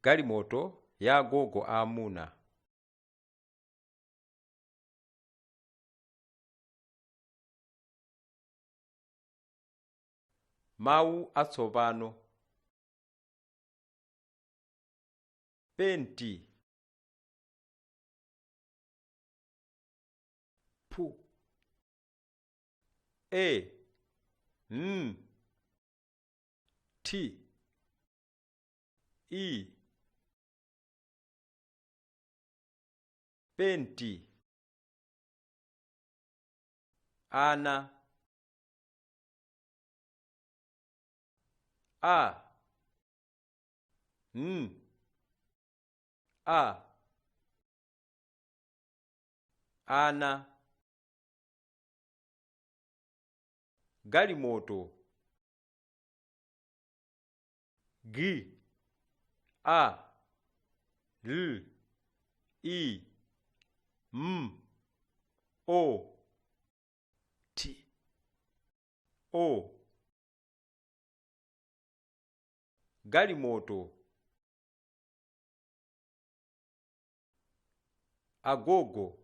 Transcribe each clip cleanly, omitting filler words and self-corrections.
Galimoto ya Agogo a Amuna. Mawu atsopano. Penti. Pu. E. T. I. Penti. Ana. A. A. Ana. Galimoto. G. A. L. I. M. O. T. O. Galimoto. Agogo.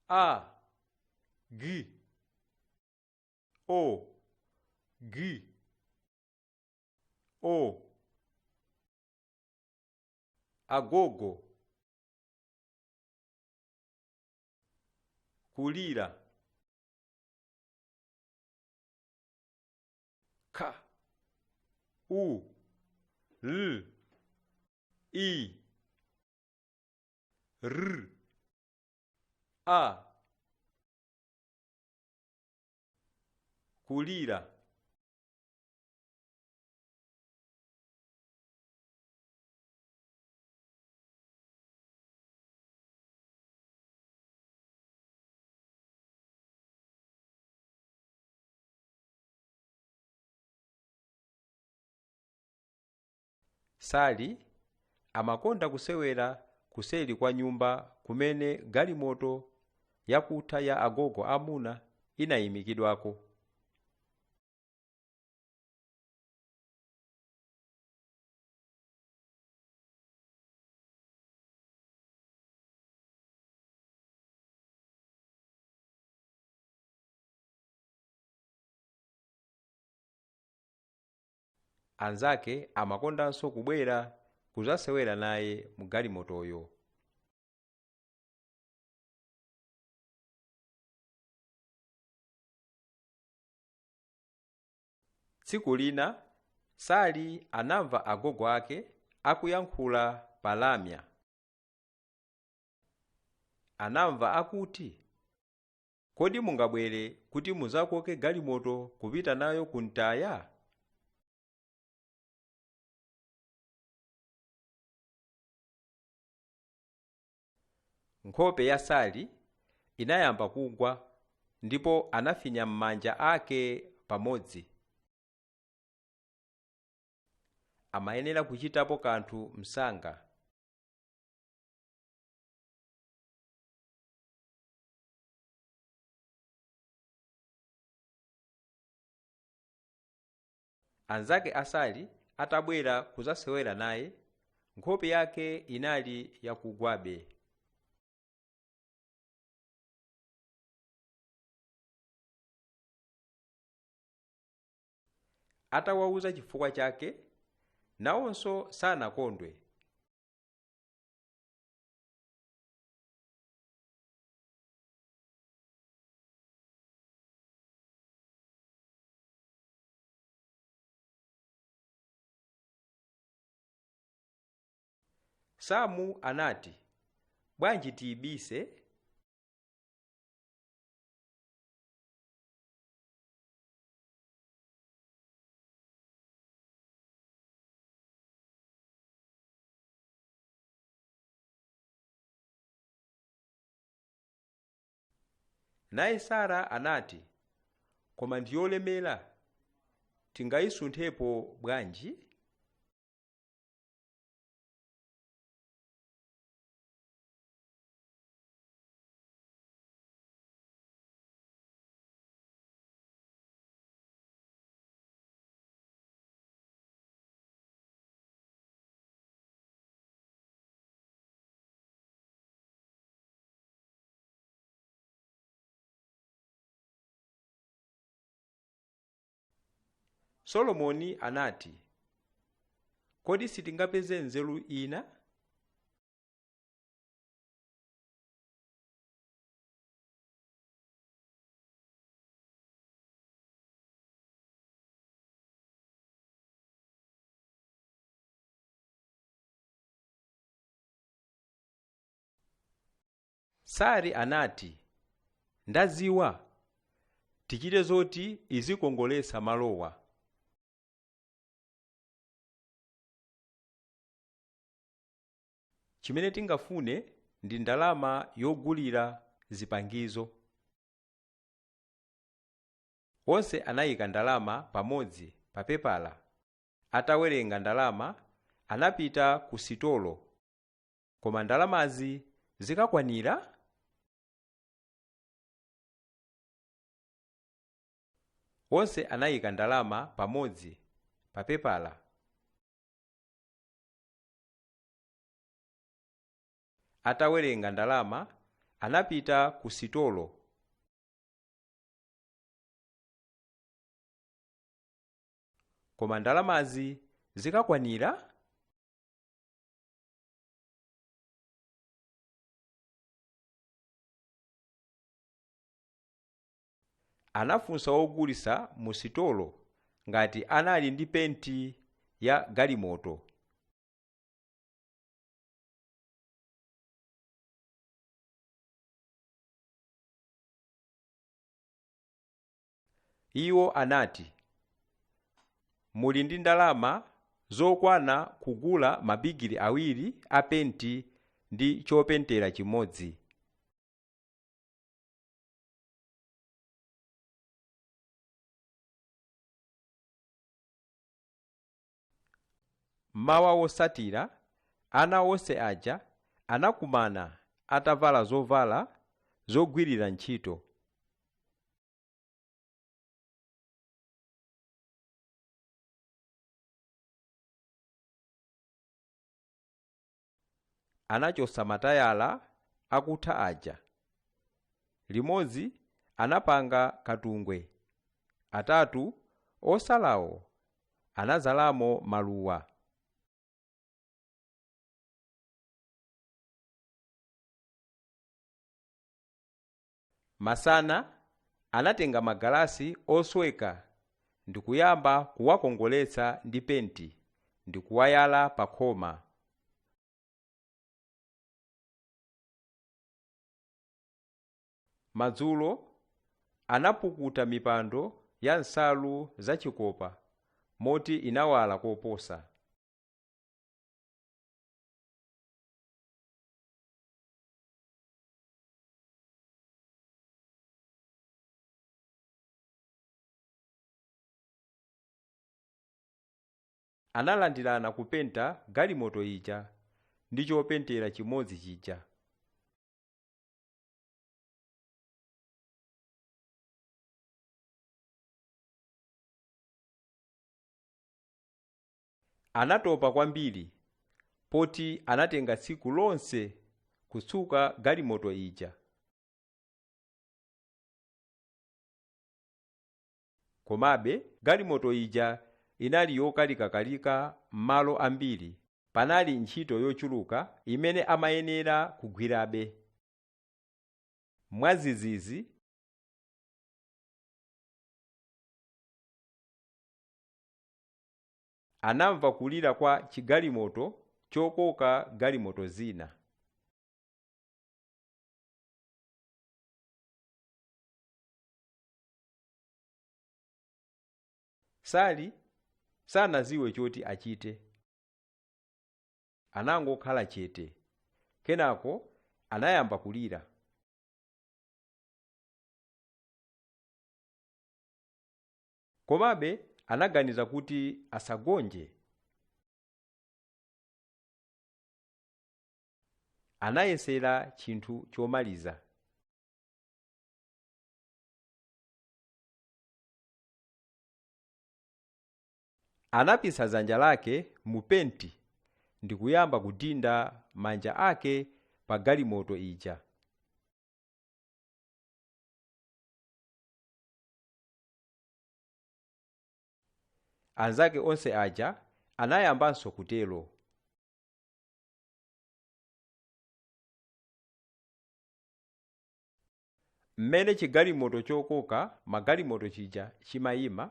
A. G. O. G. O. Agogo. Kulira. K. U. L. I. R. A. Kulira. Sali amakonda kusewera kuseri kwa nyumba kumene galimoto yakutha ya Agogo Amuna inayimikidwako. Anzake amakondanso kubwera kuzasewera naye mu galimotoyo. Tsiku lina Sali anamva agogo ake akuyankhula palamya. Anamva akuti, kodi mungabwere kuti muzakoke galimoto kupita nayo kuntaya? Nkhope ya Sali inayamba kugwa ndipo anafinya m'manja ake pamodzi. Amayenera kuchitapo kanthu msanga. Anzake asali atabwera kuzasewera naye, nkhope yake inali yakugwabe. Atawawuza chifukwa chake, nawonso sanakondwe. Samu anati, bwanji tiyibise? Naye Sara anati, koma ndiyolemera, tingayisunthepo bwanji? Solomoni anati, kodi sitingapeze nzeru ina? Sari anati, ndaziwa, tichite zoti izikongolesa malowa. Chimene tingafune ndi ndalama yogulira zipangizo. Onse anayika ndalama pamodzi pa pepala. Atawerenga ndalama, anapita ku sitolo. Koma ndalamazi zikakwanira? Onse anayika ndalama pamodzi pa pepala. Atawerenga ndalama, anapita ku sitolo. Koma ndalamazi zikakwanira? Anafunsa wogulitsa mu sitolo ngati anali ndi penti ya galimoto. Iwo anati, muli ndi ndalama zokwana kugula mabigiri awiri a penti ndi chopentera chimodzi. Mawa wosatira, ana onse aja anakumana atavala zovala zogwirira ntchito. Anachosa matayala akutha aja. Limodzi anapanga katungwe. Atatu osalawo anazalamo maluwa. Masana anatenga magalasi osweka ndi kuyamba kuwakongoletsa ndi penti ndi kuwayala pa khoma. Madzulo anapukuta mipando ya nsalu zachikopa moti inawala koposa. Analandirana kupenta galimoto ija ndi chopentera chimodzi chija. Anatopa kwambiri poti anatenga tsiku lonse kutsuka galimoto ija. Komabe galimoto ija inali yokalikakalika m'malo ambiri. Panali ntchito yochuluka imene amayenera kugwirabe. Mwazizizi anamva kulira kwa chigalimoto chokoka galimoto zina. Sali sanaziwe choti achite. Anangokhala chete. Kenako anayamba kulira. Komabe anaganiza kuti asagonje. Anayesera chinthu chomaliza. Anapisa dzanja lake mu penti ndi kuyamba kudinda manja ake pa galimoto ija. anzake onse aja anayambanso kutero. Mmene chigalimoto chokoka magalimoto chija chimayima,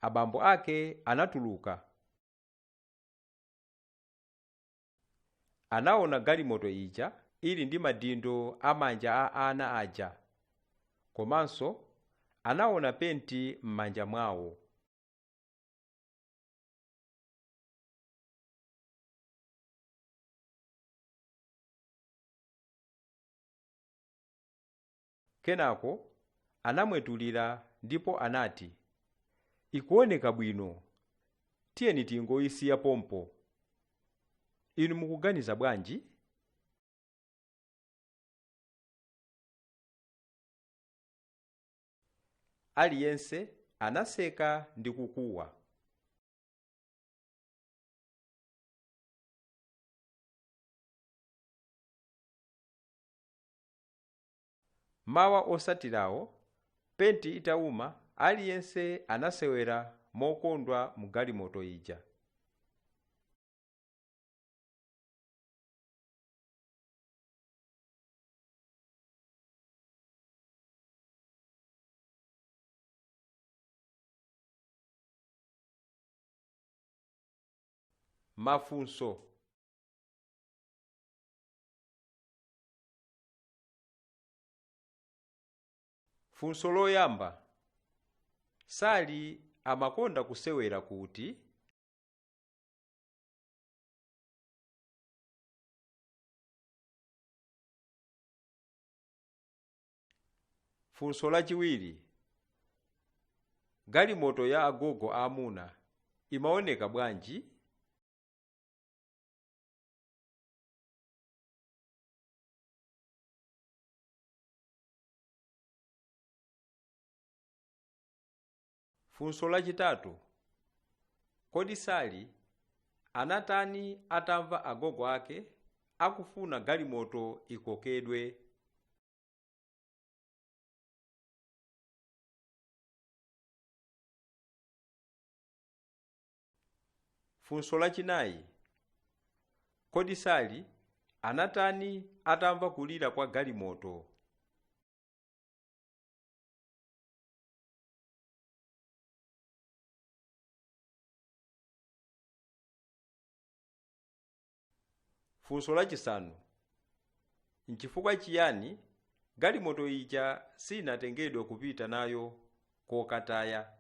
abambo ake anatuluka. Anaona galimoto ija ili ndi madindo amanja a ana aja, komanso anaona penti m'manja mwawo. Kenako anamwetulira ndipo anati, ikuoneka bwino, tiyeni tingoyisiya pompo. Inu mukuganiza bwanji? Aliyense anaseka ndi kukuwa. Mawa osatirawo, penti itauma, aliyense anasewera mokondwa mu galimoto ija. Mafunso. Funso loyamba, Sali amakonda kusewera kuti? Funso lachiwiri, galimoto ya agogo amuna imaoneka bwanji? Funso lachitatu, kodi Sali anatani atamva agogo ake akufuna galimoto ikokedwe? Funso lachinayi, kodi Sali anatani atamva kulira kwa galimoto? Funso lachisanu, nchifukwa chiyani galimoto ija sinatengedwe kupita nayo kokataya?